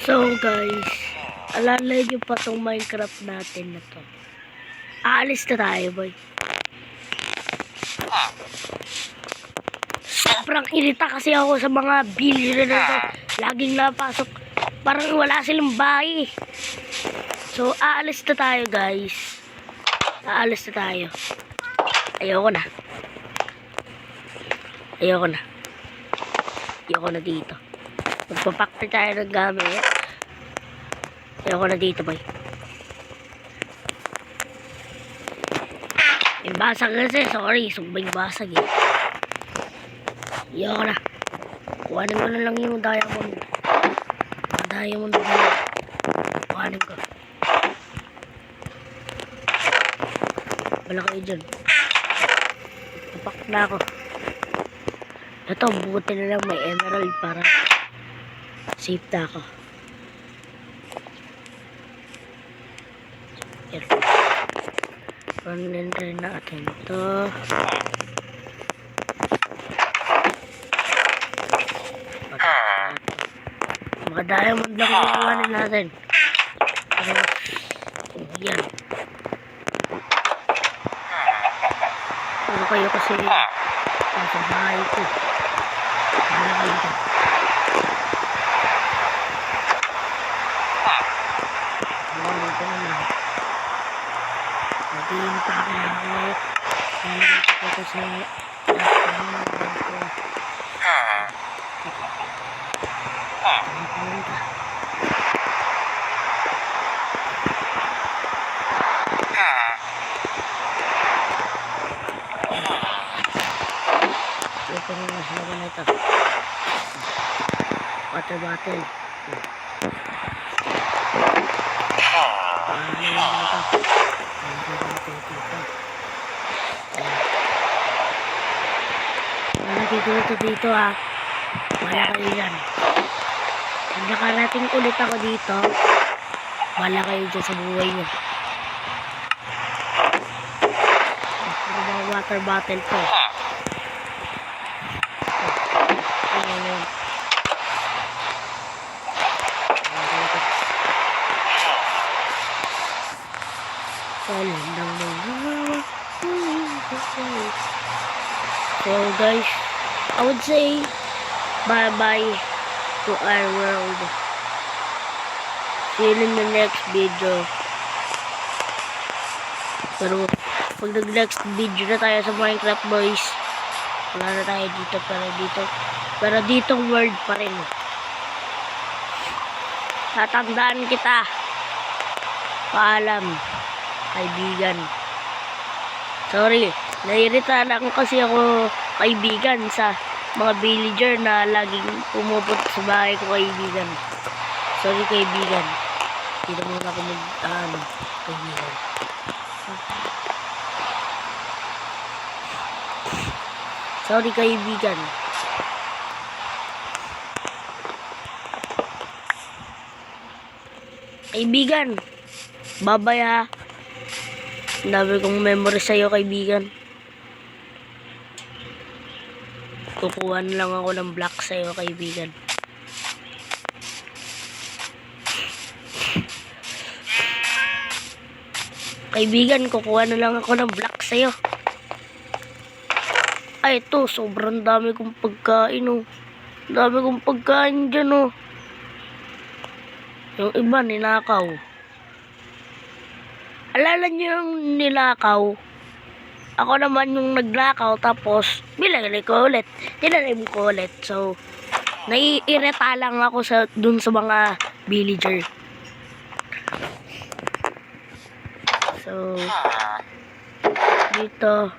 So guys, alalay nyo pa tong Minecraft natin na to. Aalis na tayo, boy. Sobrang irita kasi ako sa mga villager na to. Laging napasok. Parang wala silang bahay. So aalis na tayo, guys. Aalis na tayo. Ayoko na. Ayoko na. Ayoko na dito. Magpapak na tayo ng gamit. Ayoko na dito, boy. Yung basag kasi, sorry. Sumbay basag eh. Ayoko na. Kuhanin ko na lang yung diamond. Diamond na. Kuhanin ko. Wala kayo dyan. Magpapak na ako. Ito, buti na lang may emerald para safe na ako. Yan. Run rin natin ito. Mga diamond lang iwanan natin. Yan. Puro kayo kasi nasa bahay ko. Wala kayo dyan. Magiging pa ako nakakit. Nalagay ko kasi ito rin mas laban na ito. Water bottle. Paano lang ito? Nalagay ko ito dito ha. Wala kayo dyan. Pag nakarating ulit ako dito, wala kayo dyan sa buhay nyo. Pero mga water bottle to. Ayan. So guys, I would say bye bye to our world. See you in the next video. Pero pag nag-next video na tayo sa Minecraft, boys, wala na tayo dito, pero ditong world pa rin. Tatandaan kita. Paalam, kaibigan. Sorry, nairita lang kasi ako, kaibigan, sa mga villager na laging pumupunta sa bahay ko, kaibigan. Sorry, kaibigan. Hindi mo na ako kaibigan. Sorry, kaibigan. Kaibigan, babay ha. Dami kong memory sa'yo, kaibigan. Kukuha na lang ako ng block sa'yo, kaibigan. Kaibigan, kukuha na lang ako ng block sa'yo. Ay, ito, sobrang dami kong pagkain, oh. Dami kong pagkain dyan, oh. Yung iba, ninakaw. Alala niyo yung nilakaw? Ako naman yung naglakaw, tapos binalik ko ulit. Tinalim ko ulit. So, naiirita lang ako dun sa mga villager. So, dito.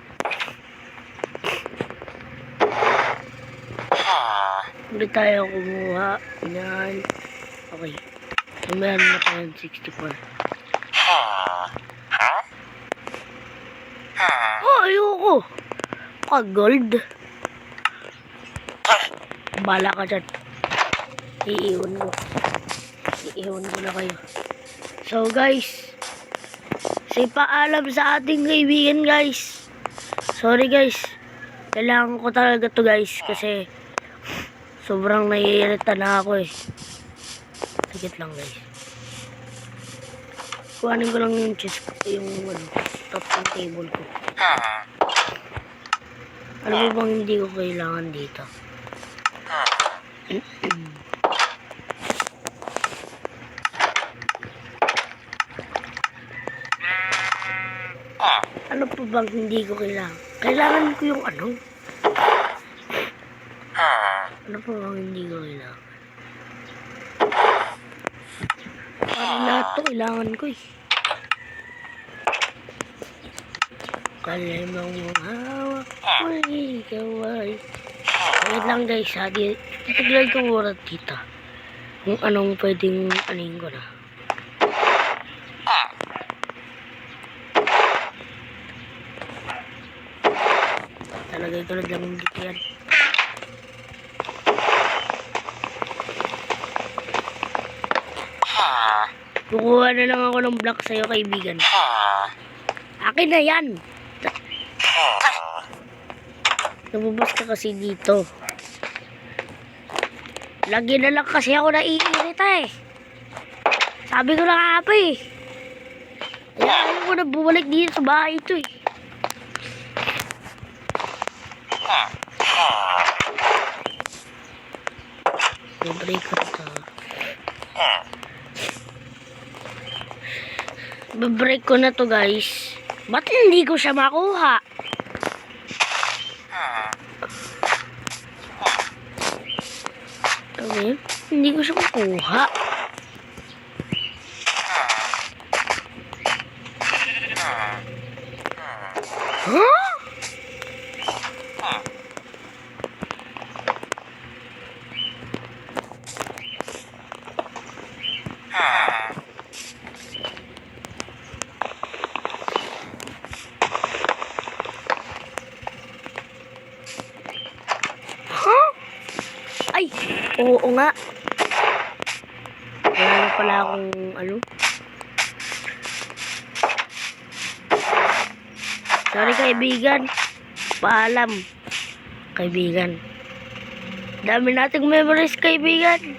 Hindi tayo kumuha. Yan. Okay. So, meron na tayo 64. Oh, ayoko. Gold. Bala ka dyan. Iiwan ko na kayo. So guys, say paalam sa ating kaibigan, guys. Sorry guys, kailangan ko talaga to guys, kasi sobrang naiirita na ako eh. Tikit lang guys. Kuhanin ko lang yung chest ko, yung top ng table ko. Ano ba bang hindi ko kailangan dito? Ano pa bang hindi ko kailangan? Kailangan ko yung ano? Ano pa bang hindi ko kailangan? Parang lahat to kailangan ko eh. Kalimang mong hawak mo ikaw ay. Wait lang guys ha. Titiglan ko muna dito. Kung anong pwedeng anin ko na. Talagay ko na lang dito yan. Kukuha na lang ako ng block sa'yo kaibigan. Akin na yan. Nabubos ka kasi dito. Lagi na lang kasi ako naiirita eh. Sabi ko na nga pa eh. Kaya ayaw ko na bumalik dito sa bahay ito eh. Babreak ko ito. Babreak ko na to guys. Ba't hindi ko siya makuha? Okay. Hindi ko siya makuha. Huh? Ay! Oo nga. Wala na pala akong ano. Sorry kaibigan. Paalam. Kaibigan. Dami nating memories kaibigan.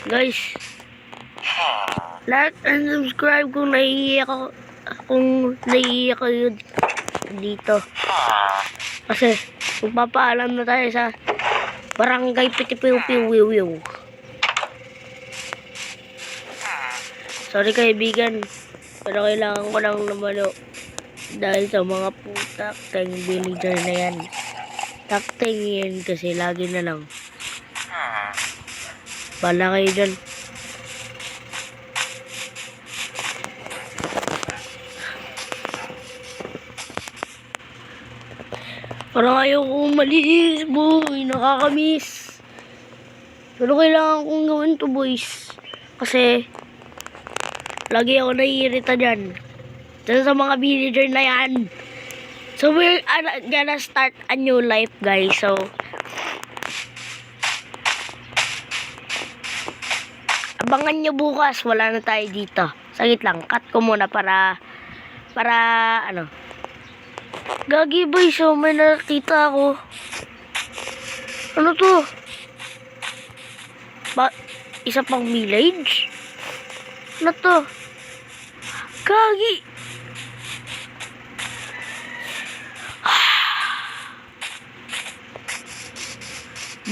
Guys. Like and subscribe kung naiiyak ako. Kung naiiyak kayo dito. Kasi magpapaalam na tayo sa Barangay Pitipiw-Piw-Wiw. Sorry kaibigan, pero kailangan ko lang naman dahil sa mga putak-teng villager na yan. Takting yan kasi lagi na lang. Bala kayo dyan. Parang ayaw ko umalis, boy. Nakakamiss. Pero kailangan kong gawin to, boys. Kasi, lagi ako naiirita dyan. Dyan sa mga villager na yan. So, we're gonna start a new life, guys. So, abangan nyo bukas. Wala na tayo dito. Sagit lang. Cut ko muna para, ano, Gagi boy, so may nakita ako. Ano to? Isa pang village? Ano to? Gagi!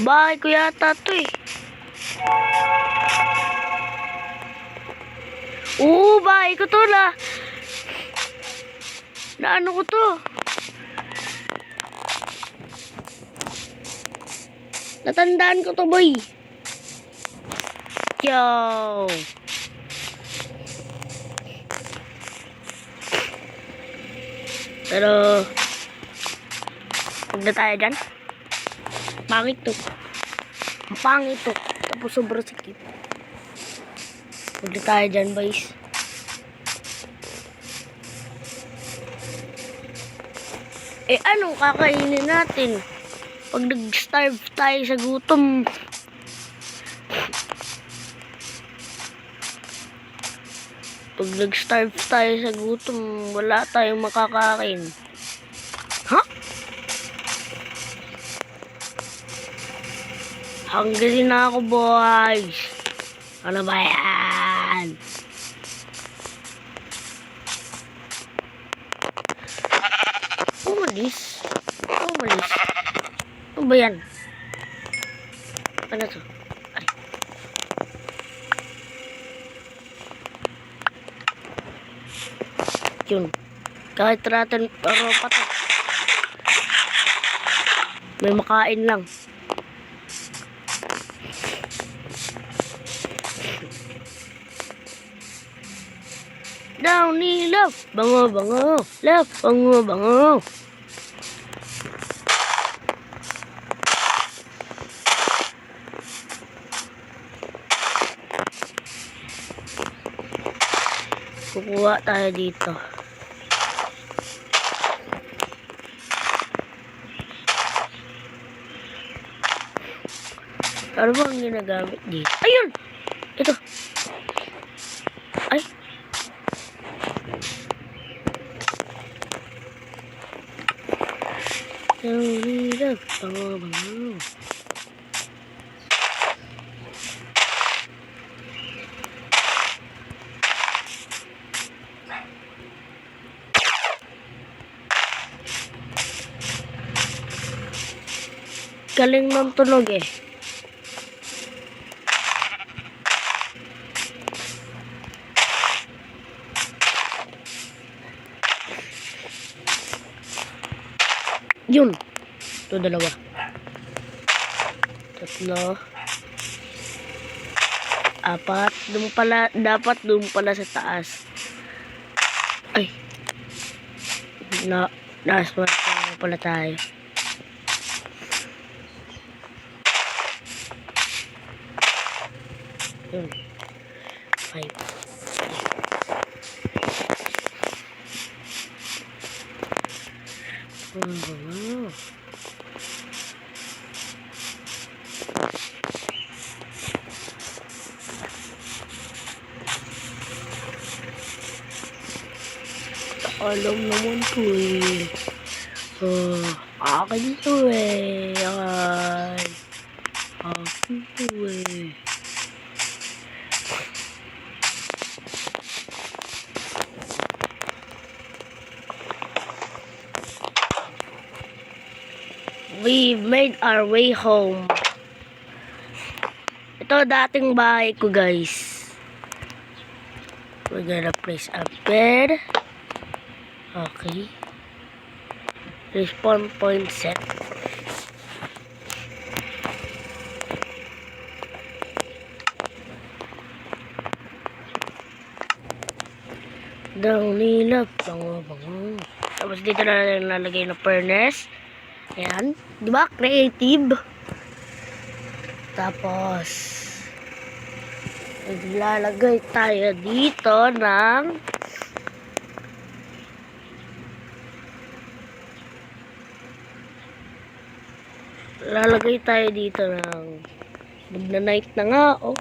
Bahay ko yata to eh. Oo, bahay ko to na. Na ano ko to? Natandaan ko to, boy. Yo. Pero, huwag na tayo dyan. Pangit to. Pangit to. Tapos sobrang sikip. Huwag na tayo dyan, boys. Eh, anong kakainin natin? Pag nag-starve tayo sa gutom. Pag nag-starve tayo sa gutom, wala tayong makakain. Ha? Hungry na ako, boys. Ano ba yan? Umalis. Umalis. Ano ba yan? Ano to? Ay. Yun. Kahit raton, pero pato. May makain lang. Down ni love. Bango, bango. Love, bango, bango. Kukuha tayo dito. Ano ba ang ginagamit dito? Ayun! Ito. Ay. Bango, bango. Galing ng tunog eh. Yun. Ito dalawa. Tatlo. Apat. Doon pala, dapat doon pala sa taas. Ay. Last one pala tayo. Yun. 5. Wow. Alam naman ko eh. Akin to eh. Akin to eh. We've made our way home. Ito dating bahay ko, guys. We're gonna place a bed. Okay. Respawn point set. Down nila. Bango, bango. Tapos dito na natin nalagay na furnace. Ayan. Diba? Creative. Tapos, naglalagay tayo dito ng lalagay tayo dito ng magna-night na nga, oh.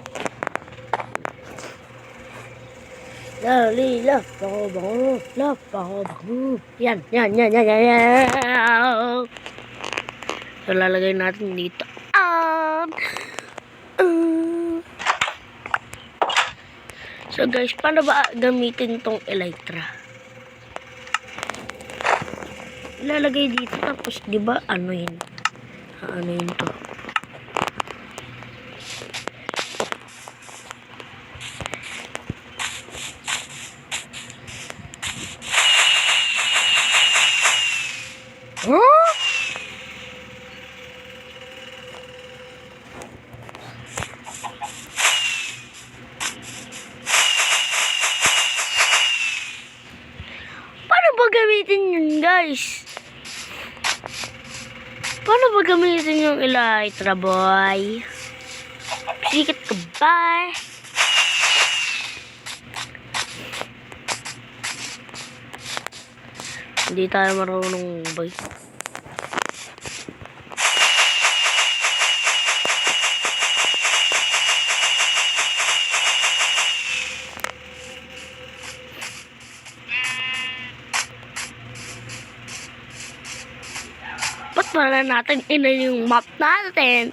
Dali, love, bango, bango. Love, bango, bango. Yan. So, lalagay natin dito. So, guys, paano ba gamitin tong elytra? Lalagay dito, tapos, di ba, ano yun? Ano yun to? Huh? Paano ba gamitin yun, guys? Paano ba gamitin yung elytra, boy? Sikat ka ba? Hindi tayo marunong, boy. Ba't wala natin ina yung map natin?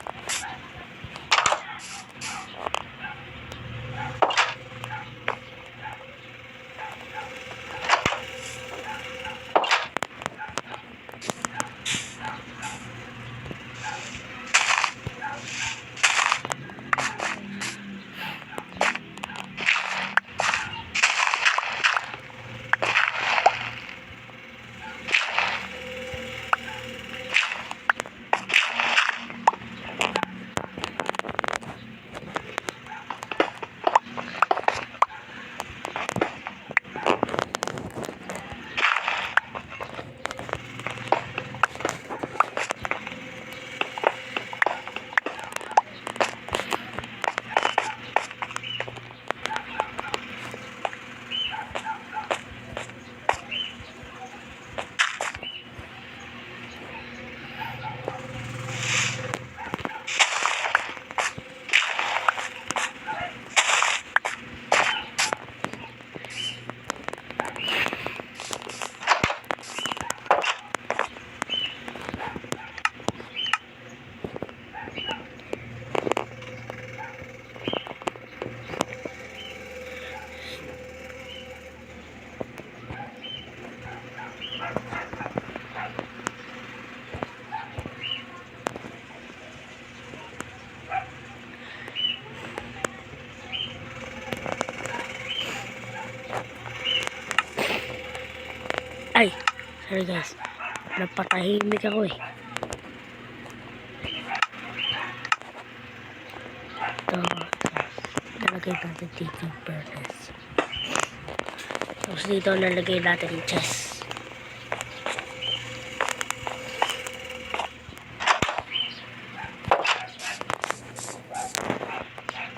Sorry guys, napatahimik ako eh. Ito, lalagay natin dito yung furnace. Tapos dito lalagay natin yung chest.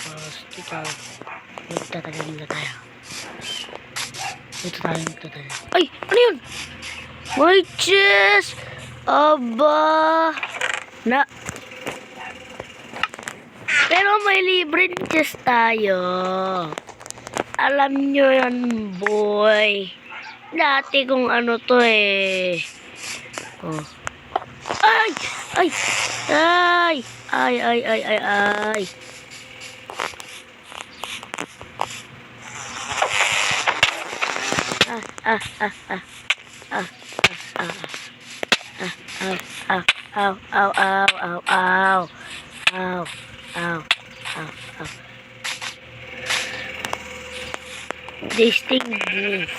Tapos dito, magtatanim na tayo. Dito tayo magtatanim. Ay! Ano yun? My chest! Aba! Na! Pero may libreng chest tayo. Alam nyo yan, boy. Dati kung ano to eh. Oh. Ay! Ay! Ay! Ay, ay, ay, ay, ay. Ah, ah, ah, ah. Ah, ah, ah. Ah, ah, ah. Ow, ow, ow, ow, ow. Ow, ow, ow, ow. This thing moves.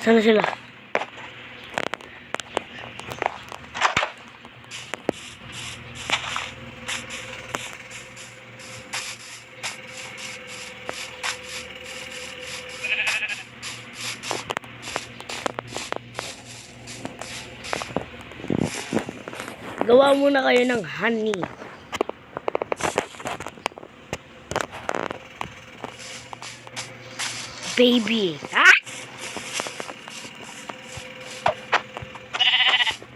Sana sila? Gawa muna kayo ng honey. Baby. Ah!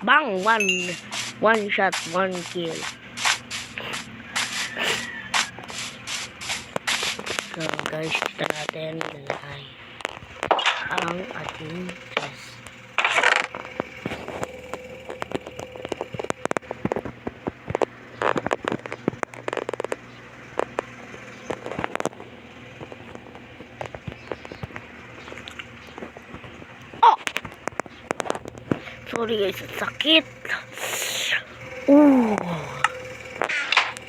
Bang! One shot, one kill. So guys, dito natin nilagay ang ating chest. Sorry guys, sakit.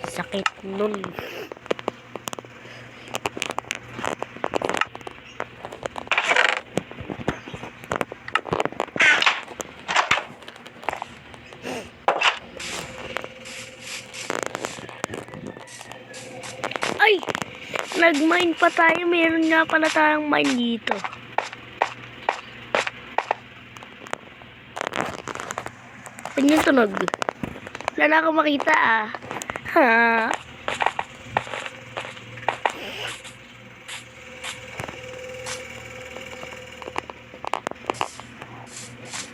Sakit nun. Ay! Nag-mine pa tayo. Meron nga pala tayong mine dito. Saan yung tunog? Wala na akong makita ah. Ha?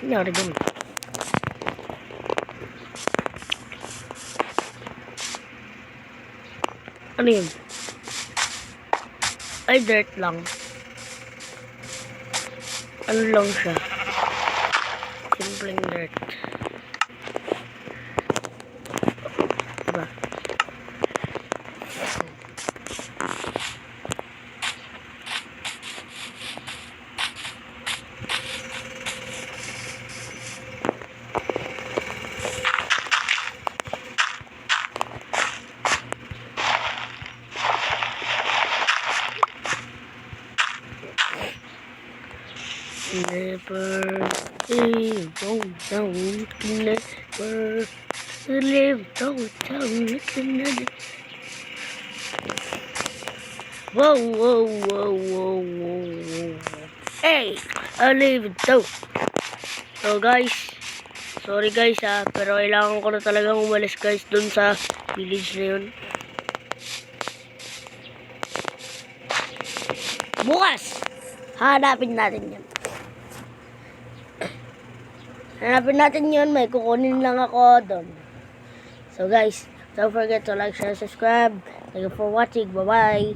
Nangyari dun. Ano yun? Ay, dirt lang. Ano lang siya? Simpleng dirt. Diba? Never live down, never live down. Whoa, whoa, whoa, whoa, whoa. Hey, I live down. So guys, sorry guys pero kailangan ko na talagang umalis guys dun sa village na yun. Bukas, hanapin natin yan. Hanapin natin yun, may kukunin lang ako doon. So guys, don't forget to like, share, subscribe. Thank you for watching. Bye-bye.